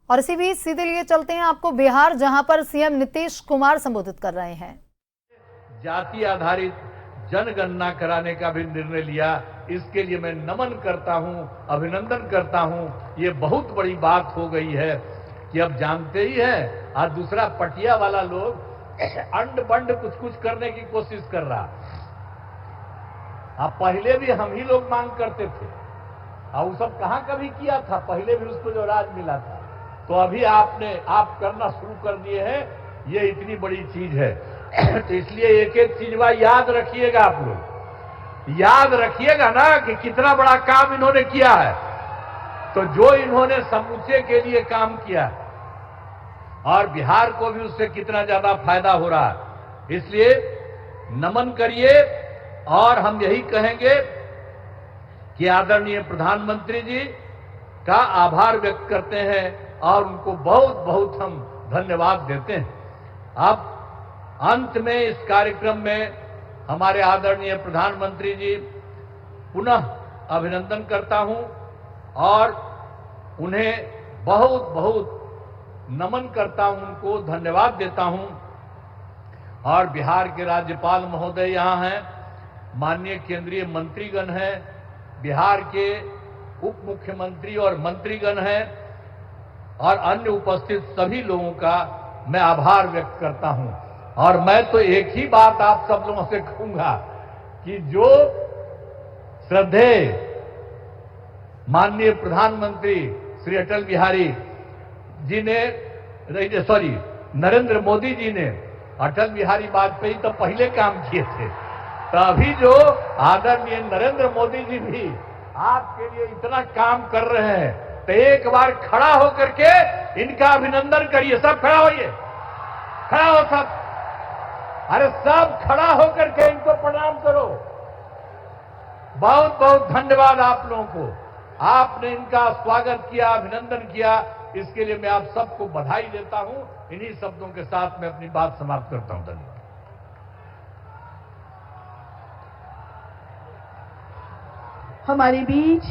और इसी बीच सीधे लिए चलते हैं आपको बिहार, जहां पर सीएम नीतीश कुमार संबोधित कर रहे हैं। जाति आधारित जनगणना कराने का भी निर्णय लिया, इसके लिए मैं नमन करता हूं, अभिनंदन करता हूं। ये बहुत बड़ी बात हो गई है कि अब जानते ही हैं, आज दूसरा पटिया वाला लोग अंड बंड कुछ करने की कोशिश कर रहा। अब पहले भी हम ही लोग मांग करते थे, और वो सब कहां कभी किया था, पहले भी उसको जो राज मिला था। तो अभी आप करना शुरू कर दिए हैं, ये इतनी बड़ी चीज है। तो इसलिए एक एक चीज याद रखिएगा, आप लोग याद रखिएगा ना कि कितना बड़ा काम इन्होंने किया है। तो जो इन्होंने समूचे के लिए काम किया और बिहार को भी उससे कितना ज्यादा फायदा हो रहा है, इसलिए नमन करिए। और हम यही कहेंगे कि आदरणीय प्रधानमंत्री जी का आभार व्यक्त करते हैं और उनको बहुत बहुत हम धन्यवाद देते हैं। अब अंत में इस कार्यक्रम में हमारे आदरणीय प्रधानमंत्री जी पुनः अभिनंदन करता हूं और उन्हें बहुत बहुत नमन करता हूं, उनको धन्यवाद देता हूं। और बिहार के राज्यपाल महोदय यहां हैं, माननीय केंद्रीय मंत्रीगण हैं, बिहार के उप मुख्यमंत्री और मंत्रीगण हैं और अन्य उपस्थित सभी लोगों का मैं आभार व्यक्त करता हूं। और मैं तो एक ही बात आप सब लोगों से कहूंगा कि जो श्रद्धेय माननीय प्रधानमंत्री श्री अटल बिहारी जी ने, नरेंद्र मोदी जी ने, अटल बिहारी वाजपेयी तो पहले काम किए थे, तो अभी जो आदरणीय नरेंद्र मोदी जी भी आपके लिए इतना काम कर रहे हैं, तो एक बार खड़ा होकर के इनका अभिनंदन करिए। सब खड़ा होइए, खड़ा हो सब, अरे सब खड़ा होकर के इनको प्रणाम करो। बहुत बहुत धन्यवाद आप लोगों को, आपने इनका स्वागत किया, अभिनंदन किया, इसके लिए मैं आप सबको बधाई देता हूं। इन्हीं शब्दों के साथ मैं अपनी बात समाप्त करता हूं। धन्यवाद। हमारे बीच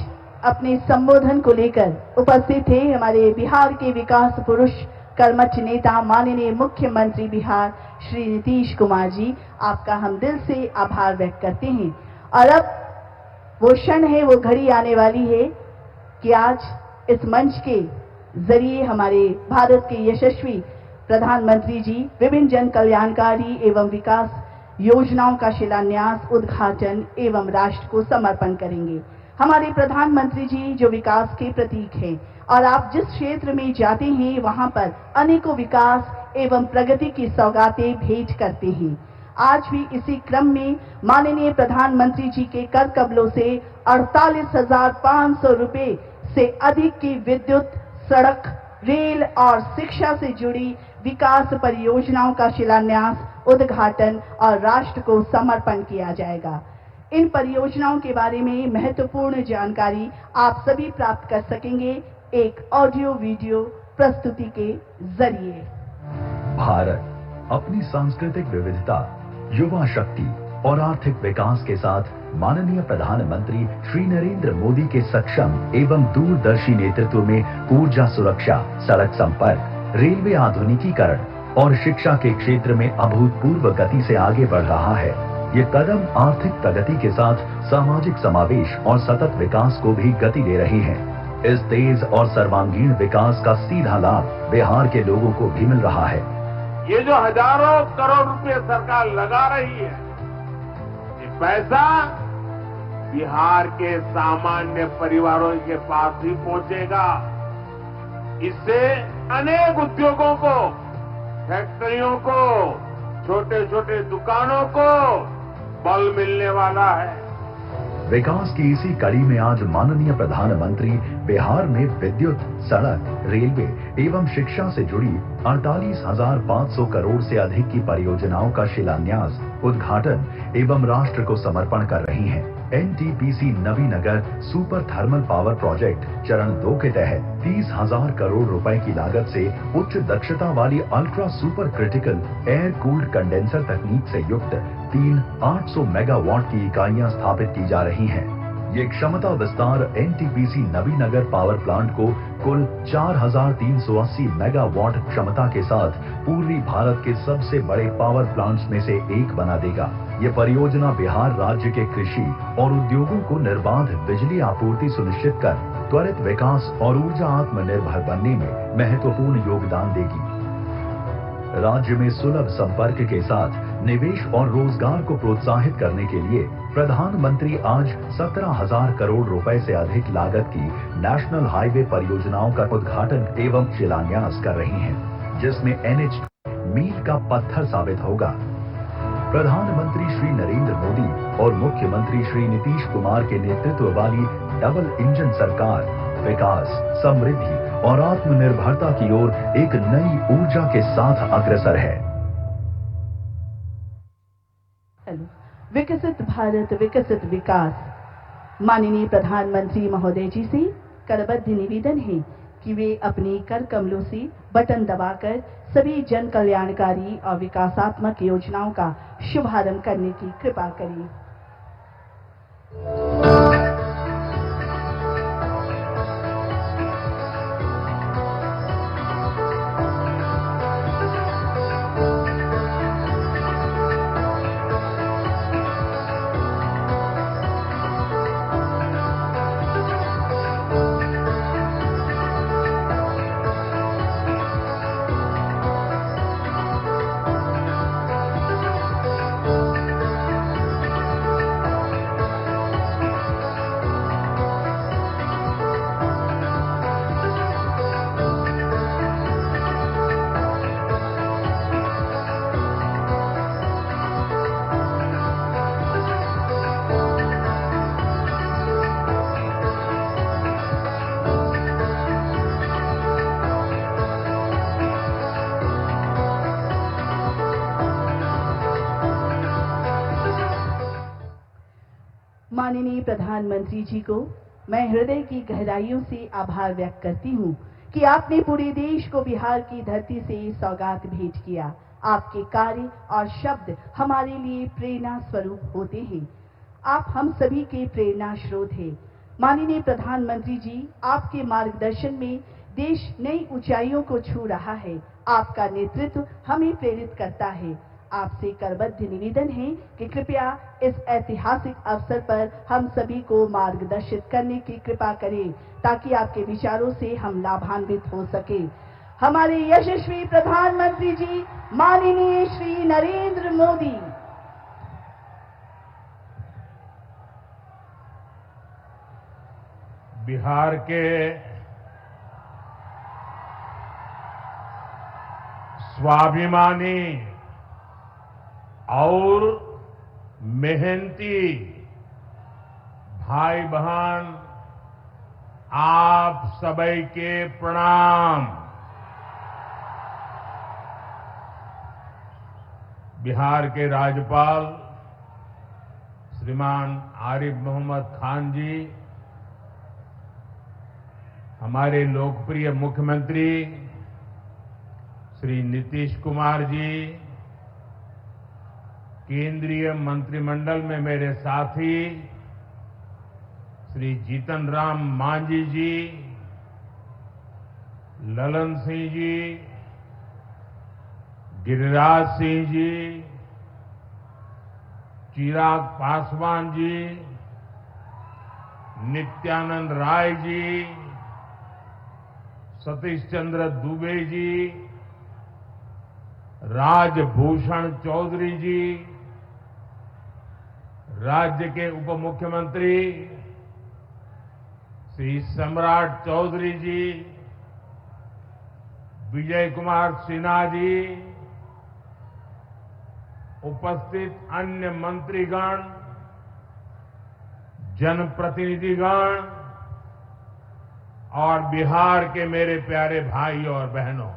अपने संबोधन को लेकर उपस्थित थे हमारे बिहार के विकास पुरुष, कर्मठ नेता, माननीय मुख्यमंत्री बिहार श्री नीतीश कुमार जी। आपका हम दिल से आभार व्यक्त करते हैं। और अब वो क्षण है, वो घड़ी आने वाली है कि आज इस मंच के जरिए हमारे भारत के यशस्वी प्रधानमंत्री जी विभिन्न जन कल्याणकारी एवं विकास योजनाओं का शिलान्यास, उद्घाटन एवं राष्ट्र को समर्पण करेंगे। हमारे प्रधानमंत्री जी जो विकास के प्रतीक हैं और आप जिस क्षेत्र में जाते हैं वहां पर अनेकों विकास एवं प्रगति की सौगातें भेंट करते हैं। आज भी इसी क्रम में माननीय प्रधानमंत्री जी के कर कमलों से 48,500 रुपए से अधिक की विद्युत, सड़क, रेल और शिक्षा से जुड़ी विकास परियोजनाओं का शिलान्यास, उद्घाटन और राष्ट्र को समर्पण किया जाएगा। इन परियोजनाओं के बारे में महत्वपूर्ण जानकारी आप सभी प्राप्त कर सकेंगे एक ऑडियो वीडियो प्रस्तुति के जरिए। भारत अपनी सांस्कृतिक विविधता, युवा शक्ति और आर्थिक विकास के साथ माननीय प्रधानमंत्री श्री नरेंद्र मोदी के सक्षम एवं दूरदर्शी नेतृत्व में ऊर्जा सुरक्षा, सड़क संपर्क, रेलवे आधुनिकीकरण और शिक्षा के क्षेत्र में अभूतपूर्व गति से आगे बढ़ रहा है। ये कदम आर्थिक प्रगति के साथ सामाजिक समावेश और सतत विकास को भी गति दे रही हैं। इस तेज और सर्वांगीण विकास का सीधा लाभ बिहार के लोगों को भी मिल रहा है। ये जो हजारों करोड़ रुपए सरकार लगा रही है, ये पैसा बिहार के सामान्य परिवारों के पास भी पहुंचेगा। इससे अनेक उद्योगों को, फैक्ट्रियों को, छोटे छोटे दुकानों को बल मिलने वाला है। विकास की इसी कड़ी में आज माननीय प्रधानमंत्री बिहार में विद्युत, सड़क, रेलवे एवं शिक्षा से जुड़ी 48,500 करोड़ से अधिक की परियोजनाओं का शिलान्यास, उद्घाटन एवं राष्ट्र को समर्पण कर रही हैं। NTPC Nabinagar super thermal power project चरण 2 के तहत 30,000 करोड़ रुपए की लागत से उच्च दक्षता वाली ultra super critical air cooled condenser तकनीक से युक्त 3 800 मेगावाट की इकाइयां स्थापित की जा रही हैं। ये क्षमता विस्तार एनटीपीसी नवीनगर पावर प्लांट को कुल 4,380 मेगावाट क्षमता के साथ पूर्वी भारत के सबसे बड़े पावर प्लांट्स में से एक बना देगा। ये परियोजना बिहार राज्य के कृषि और उद्योगों को निर्बाध बिजली आपूर्ति सुनिश्चित कर त्वरित विकास और ऊर्जा आत्मनिर्भर बनने में महत्वपूर्ण योगदान देगी। राज्य में सुलभ संपर्क के साथ निवेश और रोजगार को प्रोत्साहित करने के लिए प्रधानमंत्री आज 17,000 करोड़ रुपए से अधिक लागत की नेशनल हाईवे परियोजनाओं का उद्घाटन एवं शिलान्यास कर रही हैं, जिसमें NH मील का पत्थर साबित होगा। प्रधानमंत्री श्री नरेंद्र मोदी और मुख्यमंत्री श्री नीतीश कुमार के नेतृत्व वाली डबल इंजन सरकार विकास, समृद्धि और आत्मनिर्भरता की ओर एक नई ऊर्जा के साथ अग्रसर है। विकसित भारत विकसित विकास। माननीय प्रधानमंत्री महोदय जी से करबद्ध निवेदन है कि वे अपने कर कमलों से बटन दबाकर सभी जन कल्याणकारी और विकासात्मक योजनाओं का शुभारंभ करने की कृपा करें। माननीय प्रधानमंत्री जी को मैं हृदय की गहराइयों से आभार व्यक्त करती हूँ कि आपने पूरे देश को बिहार की धरती से सौगात भेंट किया। आपके कार्य और शब्द हमारे लिए प्रेरणा स्वरूप होते हैं। आप हम सभी के प्रेरणा स्रोत हैं। माननीय प्रधानमंत्री जी, आपके मार्गदर्शन में देश नई ऊंचाइयों को छू रहा है। आपका नेतृत्व हमें प्रेरित करता है। आपसे करबद्ध निवेदन है कि कृपया इस ऐतिहासिक अवसर पर हम सभी को मार्गदर्शित करने की कृपा करें, ताकि आपके विचारों से हम लाभान्वित हो सके। हमारे यशस्वी प्रधानमंत्री जी माननीय श्री नरेंद्र मोदी। बिहार के स्वाभिमानी और मेहनती भाई बहन, आप सभी के प्रणाम। बिहार के राज्यपाल श्रीमान आरिफ मोहम्मद खान जी, हमारे लोकप्रिय मुख्यमंत्री श्री नीतीश कुमार जी, केंद्रीय मंत्रिमंडल में मेरे साथी श्री जीतन राम मांझी जी, ललन सिंह जी, गिरिराज सिंह जी, चिराग पासवान जी, नित्यानंद राय जी, सतीश चंद्र दुबे जी, राजभूषण चौधरी जी, राज्य के उप मुख्यमंत्री श्री सम्राट चौधरी जी, विजय कुमार सिन्हा जी, उपस्थित अन्य मंत्रीगण, जनप्रतिनिधिगण और बिहार के मेरे प्यारे भाई और बहनों,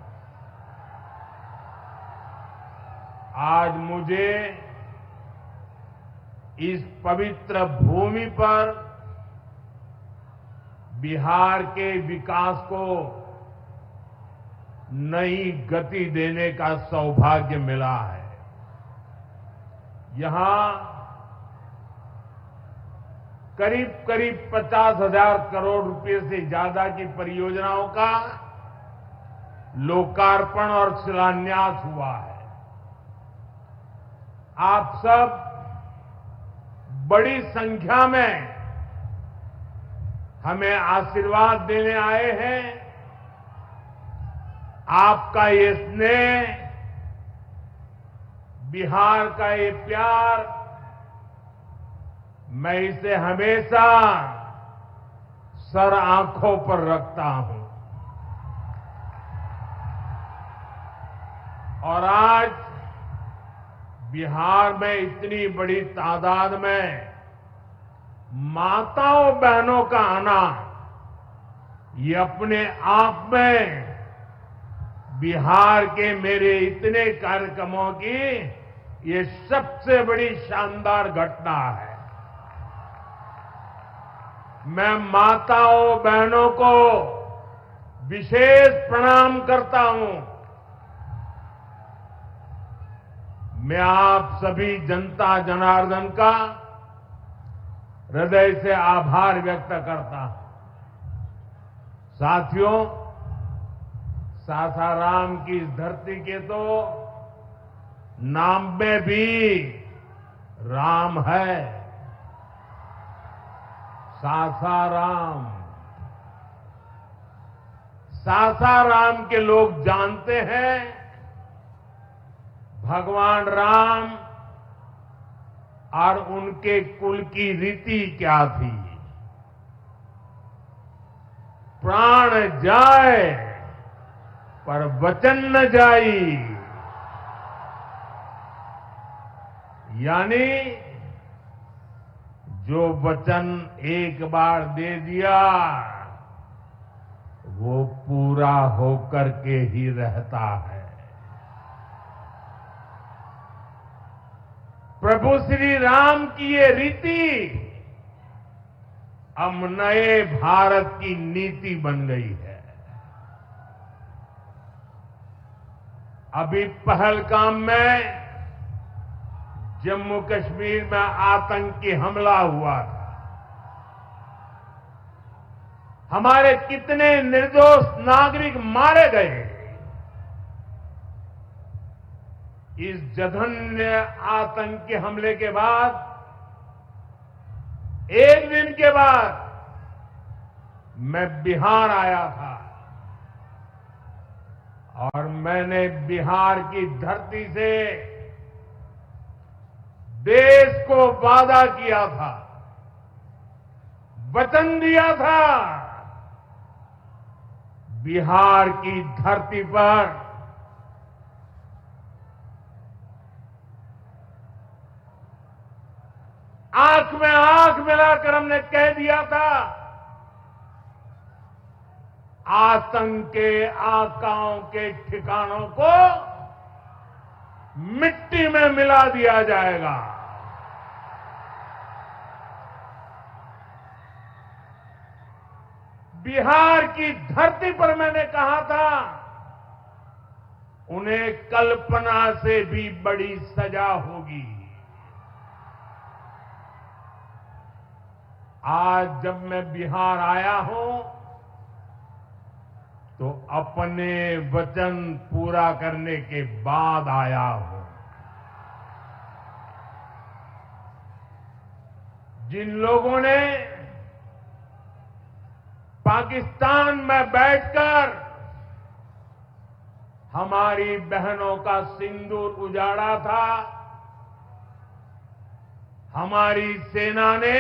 आज मुझे इस पवित्र भूमि पर बिहार के विकास को नई गति देने का सौभाग्य मिला है। यहां करीब करीब 50,000 करोड़ रुपए से ज्यादा की परियोजनाओं का लोकार्पण और शिलान्यास हुआ है। आप सब बड़ी संख्या में हमें आशीर्वाद देने आए हैं। आपका ये स्नेह, बिहार का ये प्यार, मैं इसे हमेशा सर आंखों पर रखता हूं। और आज बिहार में इतनी बड़ी तादाद में माताओं बहनों का आना, ये अपने आप में बिहार के मेरे इतने कार्यक्रमों की ये सबसे बड़ी शानदार घटना है। मैं माताओं बहनों को विशेष प्रणाम करता हूं। मैं आप सभी जनता जनार्दन का हृदय से आभार व्यक्त करता हूं। साथियों, सासाराम की इस धरती के तो नाम में भी राम है। सासाराम, सासाराम के लोग जानते हैं भगवान राम और उनके कुल की रीति क्या थी। प्राण जाए पर वचन न जाई, यानी जो वचन एक बार दे दिया वो पूरा होकर के ही रहता है। प्रभु श्री राम की ये रीति अब नए भारत की नीति बन गई है। अभी पहलगाम में जम्मू कश्मीर में आतंकी हमला हुआ था। हमारे कितने निर्दोष नागरिक मारे गए। इस जघन्य आतंकी हमले के बाद, एक दिन के बाद मैं बिहार आया था और मैंने बिहार की धरती से देश को वादा किया था, वचन दिया था, बिहार की धरती पर आंख में आंख मिलाकर हमने कह दिया था, आतंक के आकाओं के ठिकानों को मिट्टी में मिला दिया जाएगा। बिहार की धरती पर मैंने कहा था, उन्हें कल्पना से भी बड़ी सजा होगी। आज जब मैं बिहार आया हूं तो अपने वचन पूरा करने के बाद आया हूं। जिन लोगों ने पाकिस्तान में बैठकर हमारी बहनों का सिंदूर उजाड़ा था, हमारी सेना ने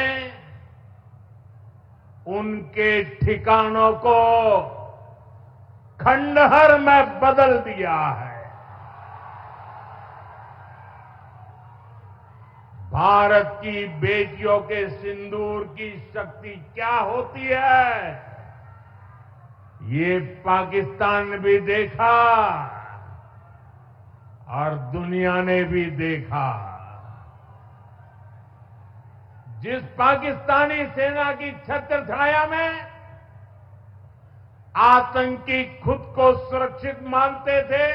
उनके ठिकानों को खंडहर में बदल दिया है। भारत की बेटियों के सिंदूर की शक्ति क्या होती है, ये पाकिस्तान ने भी देखा और दुनिया ने भी देखा। जिस पाकिस्तानी सेना की छत्र छाया में आतंकी खुद को सुरक्षित मानते थे,